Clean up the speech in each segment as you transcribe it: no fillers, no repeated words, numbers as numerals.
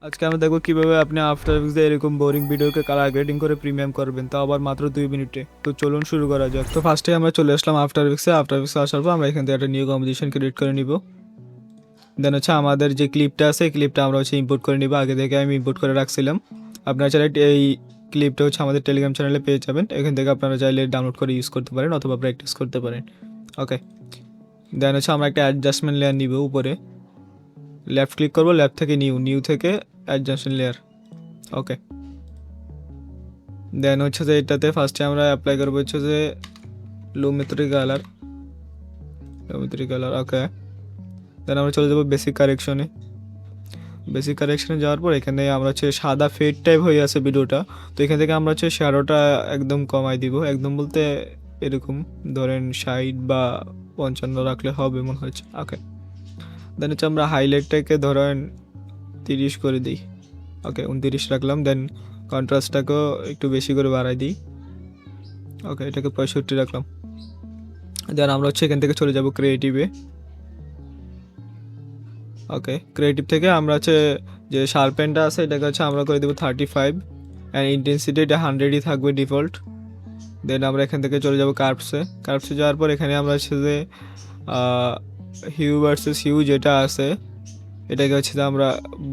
আজকে আমরা দেখব কিভাবে আপনি আফটার এফেক্টসে এরকম বোরিং ভিডিওকে কালার গ্রেডিং করে প্রিমিয়াম করবেন, তাও আবার মাত্র 2 মিনিটে। তো চলুন শুরু করা যাক। তো ফার্স্টে আমরা চলে আসলাম আফটার এফেক্টসে আসার পর আমরা এখান থেকে একটা নিউ কম্পোজিশন ক্রিয়েট করে নিব। দেন হচ্ছে আমাদের যে ক্লিপটা আছে, ক্লিপটা আমরা হচ্ছে ইম্পোর্ট করে নিব। আগে থেকে আমি ইম্পোর্ট করে রাখছিলাম। আপনারা চাইলে এই ক্লিপটা হচ্ছে আমাদের টেলিগ্রাম চ্যানেলে পেয়ে যাবেন। এখান থেকে আপনারা চাইলে ডাউনলোড করে ইউজ করতে পারেন অথবা প্র্যাকটিস করতে পারেন। ওকে, দেন হচ্ছে আমরা একটা অ্যাডজাস্টমেন্ট লেয়ার নিব। উপরে লেফট ক্লিক করবো, লেফট থেকে নিউ থেকে অ্যাডজাস্টমেন্ট লেয়ার। ওকে, দেন হচ্ছে যে এটাতে ফার্স্টে আমরা অ্যাপ্লাই করবো হচ্ছে যে লুমেট্রি কালার। ওকে, দেন আমরা চলে যাবো বেসিক কারেকশনে। বেসিক কারেকশনে যাওয়ার পর এখানে আমরা হচ্ছে সাদা ফেড টাইপ হয়ে আছে ভিডিওটা, তো এখান থেকে আমরা হচ্ছে শ্যাডোটা একদম কমাই দিব। একদম বলতে এরকম ধরেন 60 বা 55 রাখলে হবে মনে হচ্ছে। ওকে, দেন হচ্ছে আমরা হাইলাইটটাকে ধরেন 30 করে দিই। ওকে, 29 রাখলাম। দেন কন্ট্রাস্টটাকেও একটু বেশি করে বাড়াই দিই। ওকে, এটাকে 65 রাখলাম। দেন আমরা হচ্ছে এখান থেকে চলে যাব ক্রিয়েটিভে। ওকে, ক্রিয়েটিভ থেকে আমরা হচ্ছে যে শার্পেনটা আছে এটাকে হচ্ছে আমরা করে দেবো 35 অ্যান্ড ইন্টেন্সিটি এটা 100ই থাকবে ডিফল্ট। দেন আমরা এখান থেকে চলে যাব কার্ভসে যাওয়ার পর এখানে আমরা হচ্ছে যে হিউ ভার্সেস হিউ যেটা আছে এটাকে হচ্ছে যে আমরা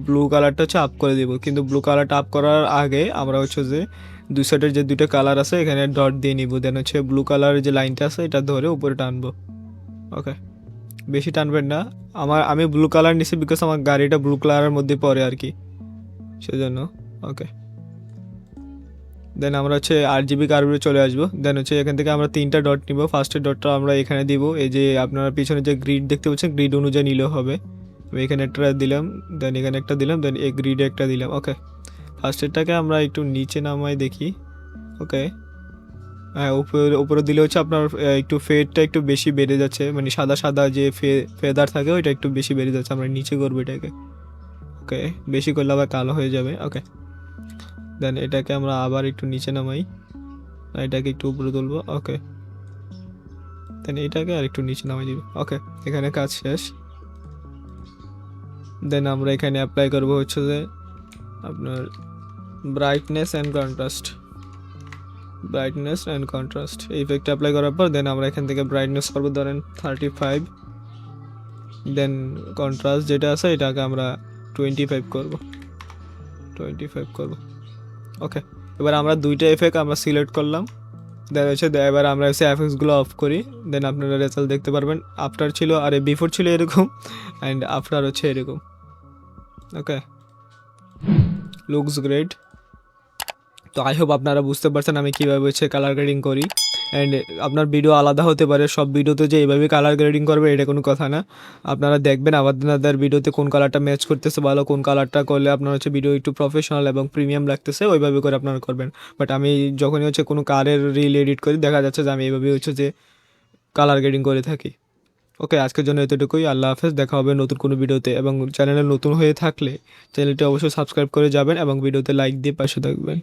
ব্লু কালারটা হচ্ছে আপ করে দেবো। কিন্তু ব্লু কালারটা আপ করার আগে আমরা হচ্ছে যে দুই সাইডের যে দুইটা কালার আছে এখানে ডট দিয়ে নিব। দেন হচ্ছে ব্লু কালারের যে লাইনটা আছে এটা ধরে উপরে টানবো। ওকে, বেশি টানবেন না। আমি ব্লু কালার নিছি বিকজ আমার গাড়িটা ব্লু কালারের মধ্যে পড়ে আর কি, সেজন্য। ওকে, দেন আমরা হচ্ছে RGB কার্ভে চলে আসবো। দেন হচ্ছে এখান থেকে আমরা 3টা ডট নিব। ফার্স্টের ডটটা আমরা এখানে দিব। এই যে আপনারা পিছনে যে গ্রিড দেখতে পাচ্ছেন, গ্রিড অনুযায়ী নিলেও হবে। আমি এখানে একটা দিলাম, দেন এখানে একটা দিলাম, দেন এই গ্রিডে একটা দিলাম। ওকে, ফার্স্টেরটাকে আমরা একটু নিচে নামাই দেখি। ওকে, হ্যাঁ, উপরে দিলে হচ্ছে আপনার একটু ফেডটা একটু বেশি বেড়ে যাচ্ছে, মানে সাদা সাদা যে ফেদার থাকে ওইটা একটু বেশি বেড়ে যাচ্ছে। আমরা নিচে করবো এটাকে। ওকে, বেশি করলে আবার কালো হয়ে যাবে। ওকে, দেন এটাকে আমরা আবার একটু নিচে নামাই, এটাকে একটু উপরে তুলবো। ওকে, দেন এটাকে আর একটু নিচে নামাই দিব। ওকে, এখানে কাজ শেষ। দেন আমরা এখানে অ্যাপ্লাই করবো হচ্ছে যে আপনার ব্রাইটনেস অ্যান্ড কন্ট্রাস্ট এই ইফেক্ট অ্যাপ্লাই করার পর দেন আমরা এখান থেকে ব্রাইটনেস করবো ধরেন 35। দেন কন্ট্রাস্ট যেটা আছে এটাকে আমরা 25 করব। ওকে, এবার আমরা দুইটা এফেক্ট আমরা সিলেক্ট করলাম। দেন হচ্ছে এবার আমরা হচ্ছে এফেক্টসগুলো অফ করি। দেন আপনারা রেজাল্ট দেখতে পারবেন। আফটার ছিল আর বিফোর ছিল এরকম, অ্যান্ড আফটার হচ্ছে এরকম। ওকে, লুকস গ্রেট। তো আই হোপ আপনারা বুঝতে পারছেন আমি কীভাবে হচ্ছে কালার গ্রেডিং করি। অ্যান্ড আপনার ভিডিও আলাদা হতে পারে, সব ভিডিওতে যে এইভাবে কালার গ্রেডিং করবে এটা কোনো কথা না। আপনারা দেখবেন আপনাদের ভিডিওতে কোন কালারটা ম্যাচ করতেছে ভালো, কোন কালারটা করলে আপনার হচ্ছে ভিডিও একটু প্রফেশনাল এবং প্রিমিয়াম লাগতেছে, ওইভাবে করে আপনারা করবেন। বাট আমি যখনই হচ্ছে কোনো কারের রিল এডিট করি দেখা যাচ্ছে যে আমি এইভাবে হচ্ছে যে কালার গ্রেডিং করে থাকি। ওকে, আজকের জন্য এতটুকুই। আল্লাহ হাফেজ, দেখা হবে নতুন কোনো ভিডিওতে। এবং চ্যানেলে নতুন হয়ে থাকলে চ্যানেলটি অবশ্যই সাবস্ক্রাইব করে যাবেন এবং ভিডিওতে লাইক দিয়ে পাশে থাকবেন।